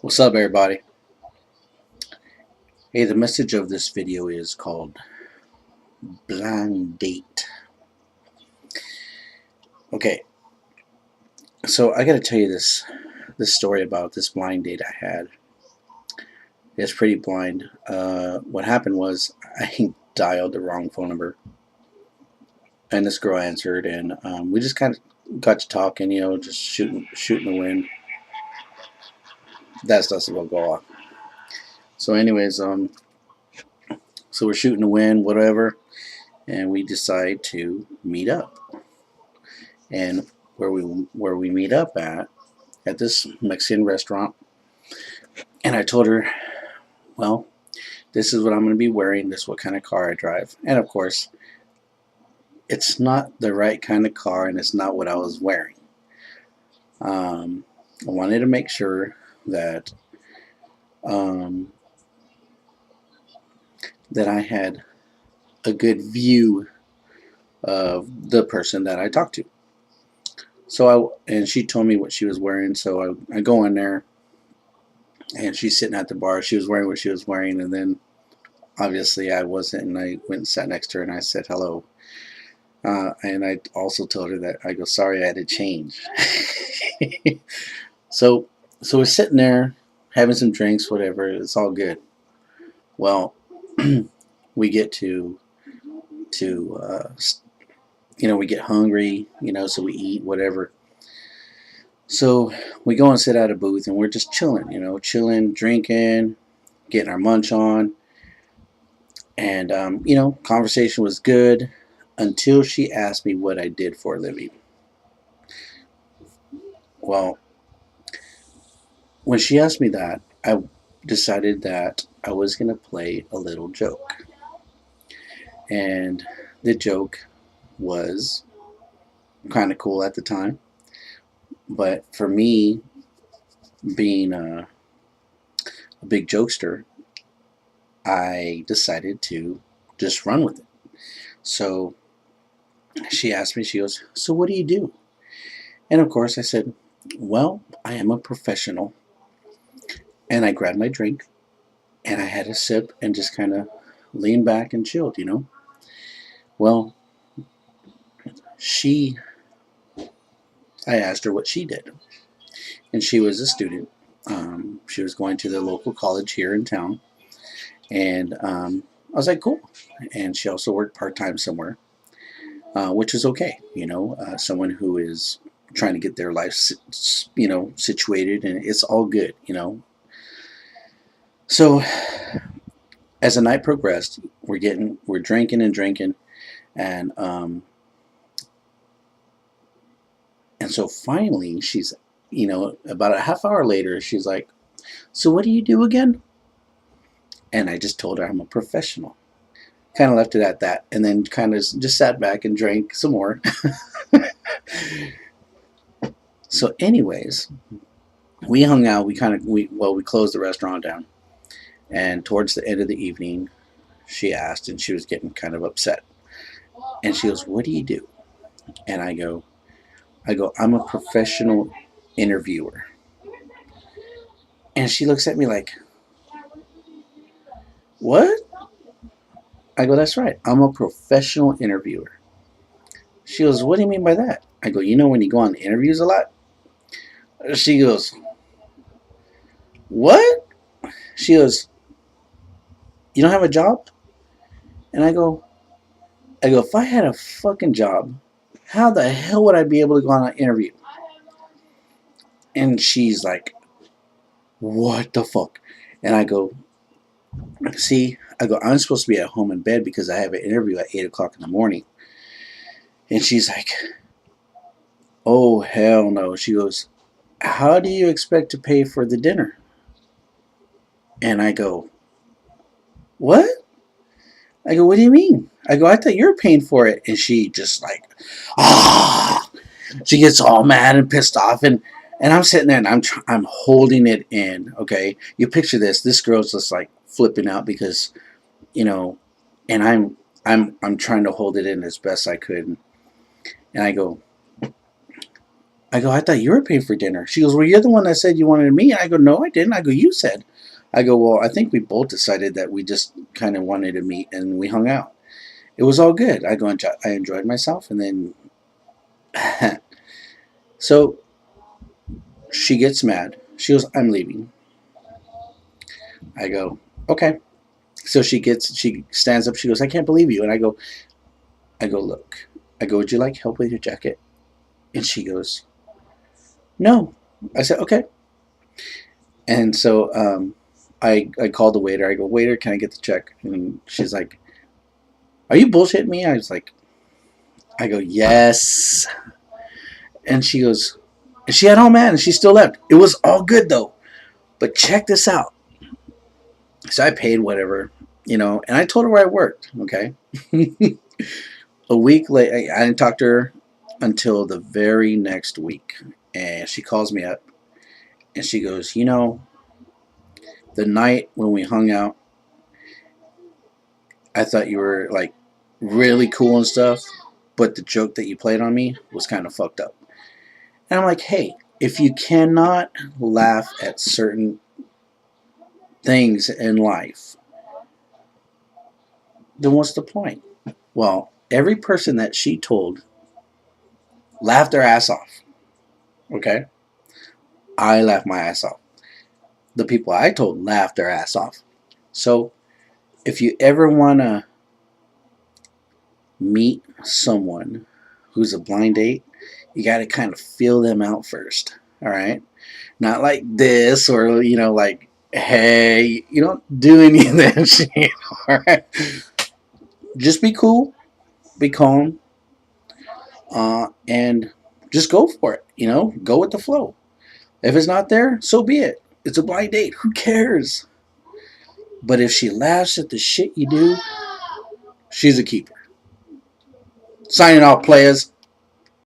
What's up, everybody? Hey, the message of this video is called Blind Date. Okay, so I gotta tell you this story about this blind date I had. It's pretty blind. What happened was I dialed the wrong phone number, and this girl answered, and we just kind of got to talking, just shooting the wind. That's what go off. So, anyways, so we're shooting the wind, whatever, and we decide to meet up. And where we meet up at this Mexican restaurant, and I told her, well, this is what I'm going to be wearing, this is what kind of car I drive. And of course, it's not the right kind of car, and it's not what I was wearing. I wanted to make sure that um, that I had a good view of the person that I talked to. And she told me what she was wearing, so I go in there, and she's sitting at the bar. She was wearing what she was wearing, and then obviously I wasn't, and I went and sat next to her, and I said hello. And I also told her that I go, sorry, I had to change. so so we're sitting there having some drinks, whatever. It's all good. Well, we get to we get hungry, so we eat whatever. So we go and sit at a booth, and we're just chilling, chilling, drinking, getting our munch on, and conversation was good until she asked me what I did for a living. Well, when she asked me that, I decided that I was going to play a little joke. And the joke was kind of cool at the time. But for me, being a big jokester, I decided to just run with it. So she asked me, she goes, so what do you do? And of course I said, well, I am a professional. And I grabbed my drink, and I had a sip and just kind of leaned back and chilled. Well, I asked her what she did, and she was a student. She was going to the local college here in town, and I was like, cool. And she also worked part time somewhere, which is okay. Someone who is trying to get their life, situated, and it's all good. So as the night progressed, we're drinking and drinking, and and so finally she's, about a half hour later, she's like, so what do you do again? And I just told her I'm a professional. Kind of left it at that, and then kind of just sat back and drank some more. So anyways, we hung out. We closed the restaurant down, and towards the end of the evening, she asked, and she was getting kind of upset, and she goes, what do you do? And I go, I'm a professional interviewer. And she looks at me like, what? I go, that's right, I'm a professional interviewer. She goes, what do you mean by that? I go, when you go on interviews a lot? She goes, what? She goes, you don't have a job? And I go, if I had a fucking job, how the hell would I be able to go on an interview? And she's like, what the fuck? And I go, I'm supposed to be at home in bed because I have an interview at 8 o'clock in the morning. And she's like, oh, hell no. She goes, how do you expect to pay for the dinner? And I go, what? I go, what do you mean? I go, I thought you were paying for it. And she just like, ah, she gets all mad and pissed off. And I'm sitting there, and I'm holding it in. Okay, you picture this girl's just like flipping out because, and I'm trying to hold it in as best I could. And I go, I go, I thought you were paying for dinner. She goes, well, you're the one that said you wanted to meet. I go, no, I didn't. I go, you said. I go, well, I think we both decided that we just kind of wanted to meet and we hung out. It was all good. I go, I enjoyed myself. And then, so she gets mad. She goes, I'm leaving. I go, okay. So she stands up. She goes, I can't believe you. And I go, look. I go, would you like help with your jacket? And she goes, no. I said, okay. And so I called the waiter. I go, waiter, can I get the check? And she's like, are you bullshitting me? I go, yes. And she goes, and she had all mad and she still left. It was all good though. But check this out. So I paid whatever, and I told her where I worked, okay? A week later, I didn't talk to her until the very next week. And she calls me up and she goes, the night when we hung out, I thought you were like really cool and stuff, but the joke that you played on me was kind of fucked up. And I'm like, hey, if you cannot laugh at certain things in life, then what's the point? Well, every person that she told laughed their ass off. Okay? I laughed my ass off. The people I told laughed their ass off. So, if you ever want to meet someone who's a blind date, you got to kind of feel them out first. All right? Not like this or, like, hey, you don't do any of that shit. All right? Just be cool, be calm, and just go for it. Go with the flow. If it's not there, so be it. It's a blind date. Who cares? But if she laughs at the shit you do, she's a keeper. Signing off, players.